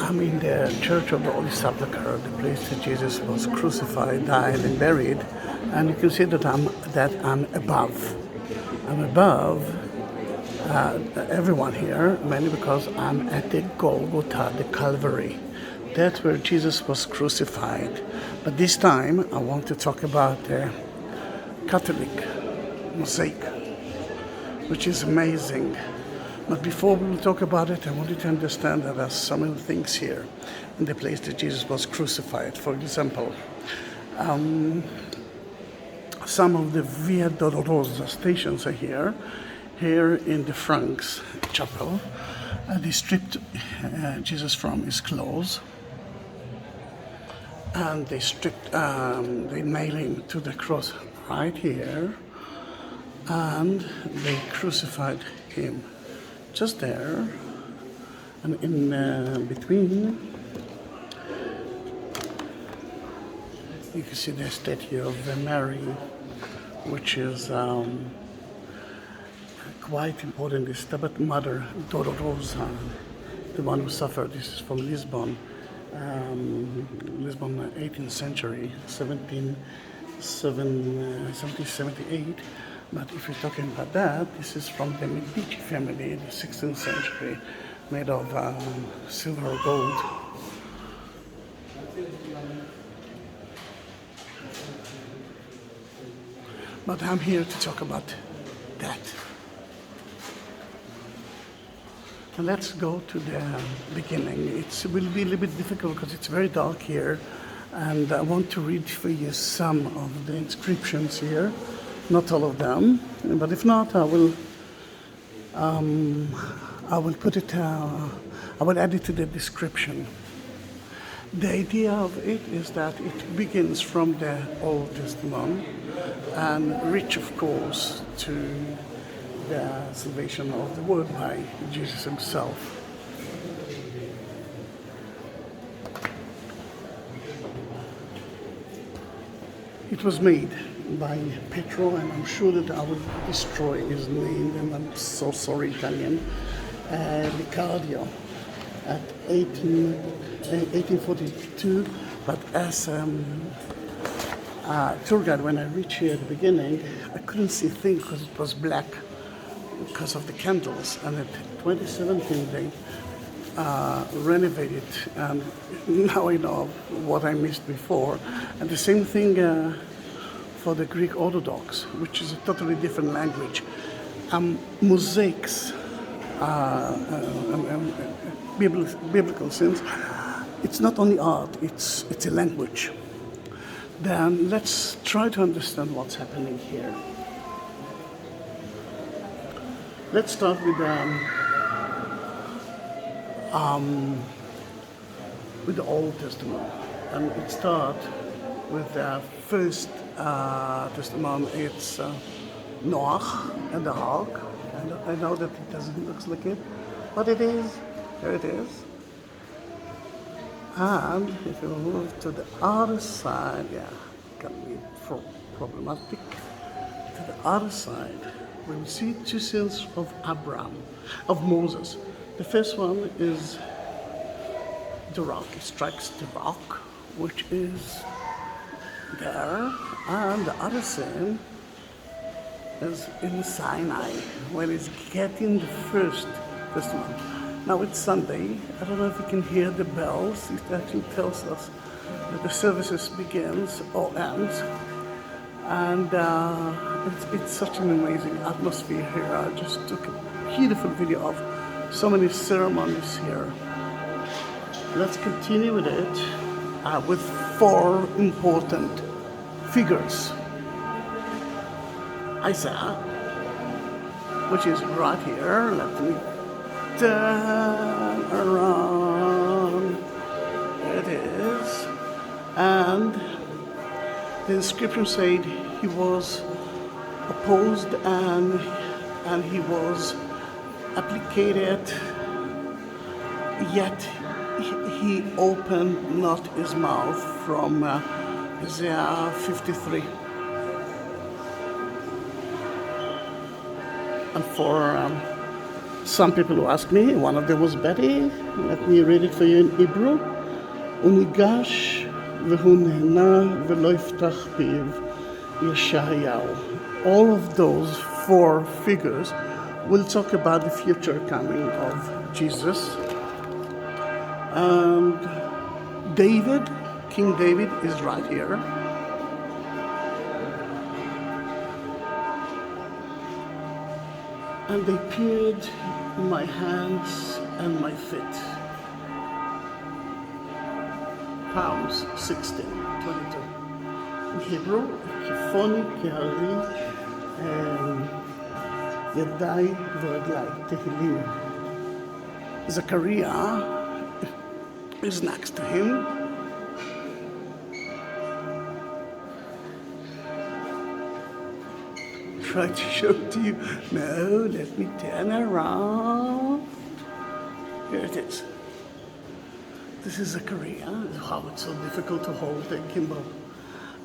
I'm in the Church of the Holy Sepulchre, the place that Jesus was crucified, died, and buried, and you can see that I'm above. I'm above everyone here, mainly because I'm at the Golgotha, the Calvary. That's where Jesus was crucified. But this time, I want to talk about the Catholic mosaic, which is amazing. But before we talk about it, I want you to understand that there are so many things here in the place that Jesus was crucified. For example, some of the Via Dolorosa stations are here. Here in the Franks chapel, they stripped Jesus from his clothes, and they nailed him to the cross right here, and they crucified him just there, and in between you can see the statue of Mary, which is quite important. Is Stabat Mother Dolorosa, the one who suffered. This is from Lisbon, 18th century, 1778. But if you're talking about that, this is from the Medici family, the 16th century, made of silver or gold. But I'm here to talk about that. And let's go to the beginning. It will be a little bit difficult because it's very dark here, and I want to read for you some of the inscriptions here. Not all of them, but if not, I will put it. I will add it to the description. The idea of it is that it begins from the Old Testament and reach, of course, to the salvation of the world by Jesus himself. It was made by Pietro, and I'm sure that I will destroy his name, and I'm so sorry, Italian, Riccardo, at 1842, but as tour guide, when I reached here at the beginning, I couldn't see things because it was black because of the candles, and at 2017 they renovated, and now I know what I missed before. And the same thing for the Greek Orthodox, which is a totally different language. Mosaics, biblical sense, it's not only art, it's a language. Then let's try to understand what's happening here. Let's start with the Old Testament, and it starts with the first Testament. It's Noah and the ark. I know that it doesn't look like it, but it is. Here it is. And if you move to the other side, yeah, it can be problematic. To the other side, we will see two scenes of Moses. The first one is the rock. He strikes the rock, which is there, and the other scene is in Sinai, where he's getting the first testament. Now it's Sunday. I don't know if you can hear the bells. It actually tells us that the services begins or ends, and it's such an amazing atmosphere here. I just took a beautiful video of so many ceremonies here. Let's continue with it with four important figures. Isaiah, which is right here. Let me turn around. There it is. And the inscription said he was opposed and he was applicated, yet he opened not his mouth, from Isaiah 53. And for Some people who ask me, one of them was Betty. Let me read it for you in Hebrew. Unigash v'hunena v'loiftach piv Yeshayahu. All of those four figures will talk about the future coming of Jesus. And David, King David, is right here. And they pierced my hands and my feet. Psalms 16:22. In Hebrew, Kifoni Kehari Yadai V'Ragli Tehillim. Zechariah is next to him. Try to show it to you. No, let me turn around. Here it is. This is Zechariah. How it's so difficult to hold the gimbal.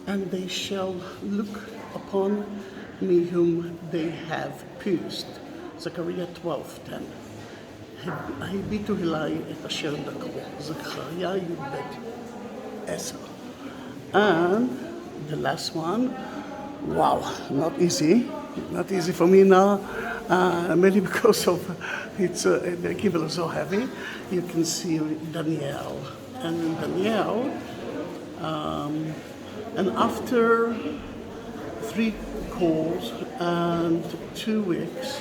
And they shall look upon me whom they have pierced. Zechariah 12:10. הביטו אליי את אשר דקרו. Zechariah י"ב 10. And the last one, wow, not easy. Not easy for me now, mainly because of the gimbal is so heavy. You can see Daniel. And in Daniel, and after 3 calls and 2 weeks,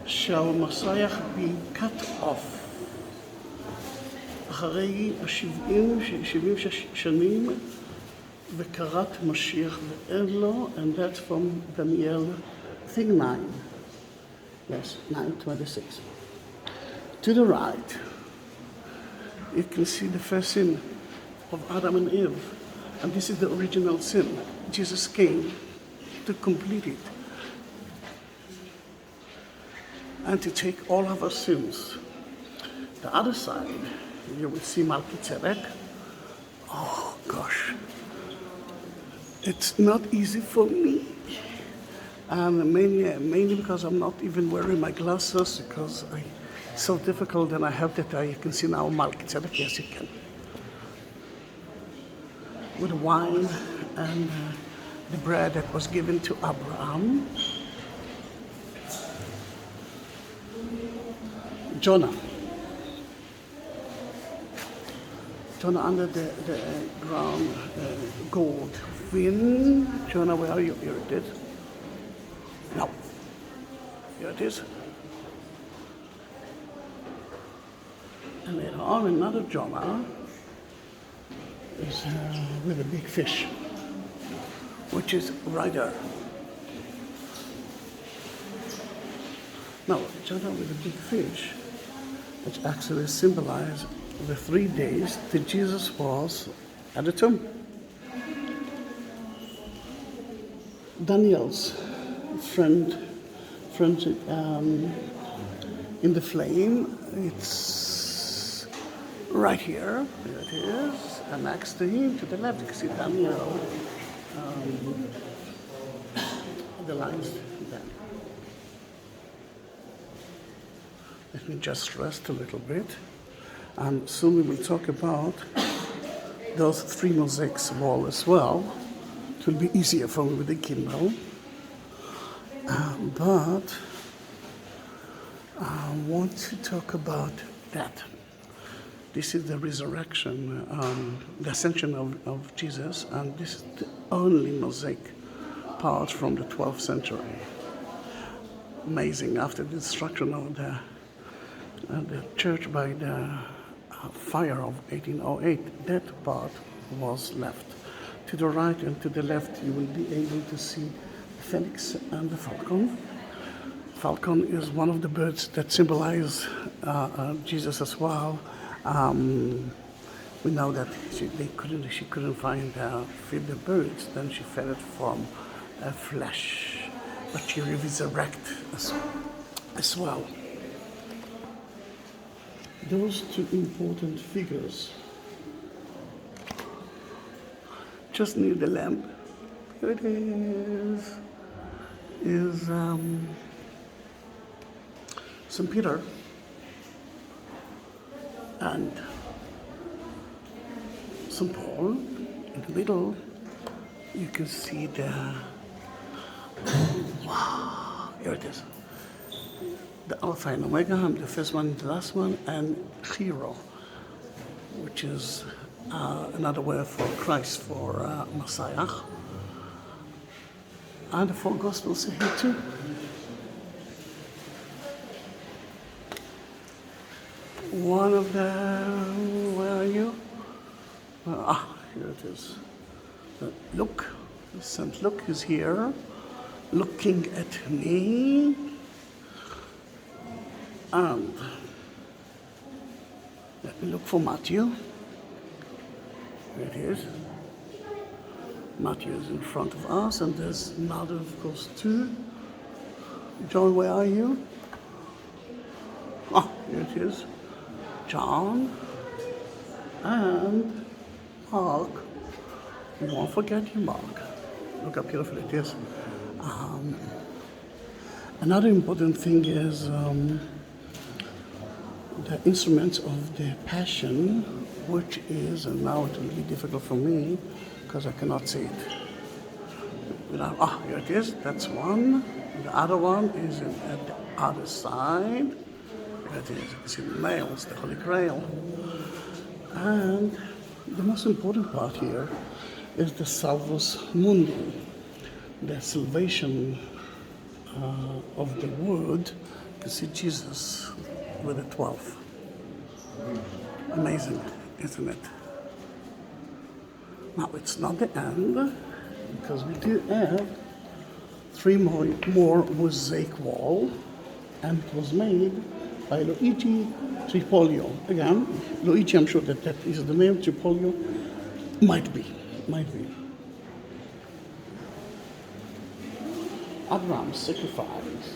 shall Messiah be cut off. אחרי 70 שנים וקראת משיח ואין לו, and that's from Daniel 9. Yes, 9:26. To the right, you can see the first sin of Adam and Eve. And this is the original sin. Jesus came to complete it and to take all of our sins. The other side, you will see Melchizedek. Oh gosh, it's not easy for me. And mainly because I'm not even wearing my glasses, because it's so difficult. And I hope that you can see now Melchizedek. Yes, you can. With wine and the bread that was given to Abraham. Jonah under the ground, gold. Wind. Jonah, where are you? Here it is. No. Here it is. And later on, another Jonah is with a big fish, which is right there. Now, Jonah with a big fish, which actually symbolizes the 3 days that Jesus was at the tomb. Daniel's friend in the flame, it's right here. Here it is. And next to him, to the left, you can see Daniel. The lines there. Let me just rest a little bit. And soon we will talk about those 3 mosaics wall as well. It will be easier for me with the gimbal. But I want to talk about that. This is the resurrection, the ascension of Jesus, and this is the only mosaic part from the 12th century. Amazing. After the destruction of the church by the fire of 1808, that part was left. To the right and to the left, you will be able to see the phoenix and the falcon. Falcon is one of the birds that symbolize Jesus as well. We know that she couldn't feed the birds, then she fed it from flesh, but she resurrected as well. Those 2 important figures just near the lamp. Here it is St. Peter, and St. Paul. In the middle, you can see here it is. The Alpha and Omega, the first one, the last one, and Hero, which is another word for Christ, for Messiah. And the four Gospels are here too. One of them, where are you? Here it is. Luke, St. Luke is here, looking at me. And let me look for Matthew. Here it is. Matthew is in front of us, and there's another, of course, too. John, where are you? Here it is. John and Mark. We won't forget you, Mark. Look how beautiful it is. Another important thing is the instruments of the Passion, which is, and now it will be difficult for me because I cannot see it. Here it is, that's one. The other one is at the other side. Here it is, you can see the nails, the Holy Grail. And the most important part here is the Salvus Mundi, the salvation of the world. You can see Jesus with the 12. Amazing, isn't it? Now it's not the end, because we do have three more mosaic wall, and it was made by Luigi Tripolio. Again, Luigi, I'm sure that is the name. Tripolio might be. Abraham's sacrifice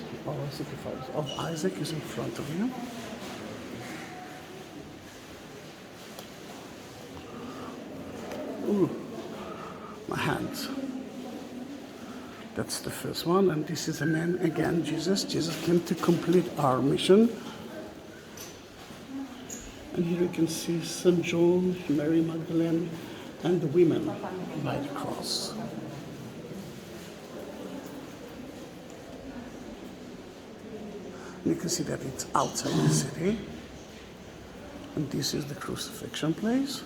of Isaac is in front of you. Ooh, my hands. That's the first one, and this is a man again, Jesus. Jesus came to complete our mission. And here you can see St. John, Mary Magdalene, and the women by the cross. You can see that it's outside the city. And this is the crucifixion place.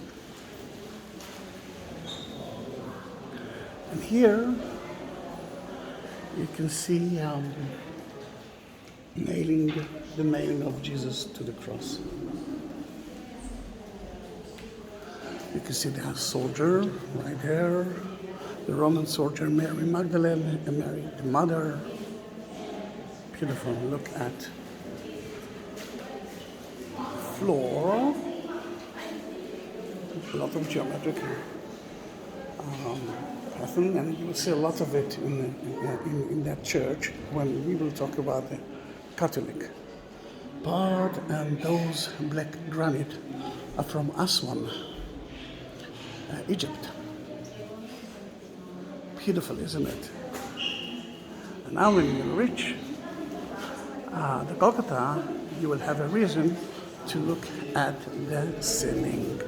And here you can see the nailing of Jesus to the cross. You can see the soldier right there, the Roman soldier, Mary Magdalene, and Mary the mother. Beautiful. Look at the floor. A lot of geometric pattern, and you will see a lot of it in that church when we will talk about the Catholic part. And those black granite are from Aswan, Egypt. Beautiful, isn't it? And now when you reach the Golgotha, you will have a reason to look at the ceiling.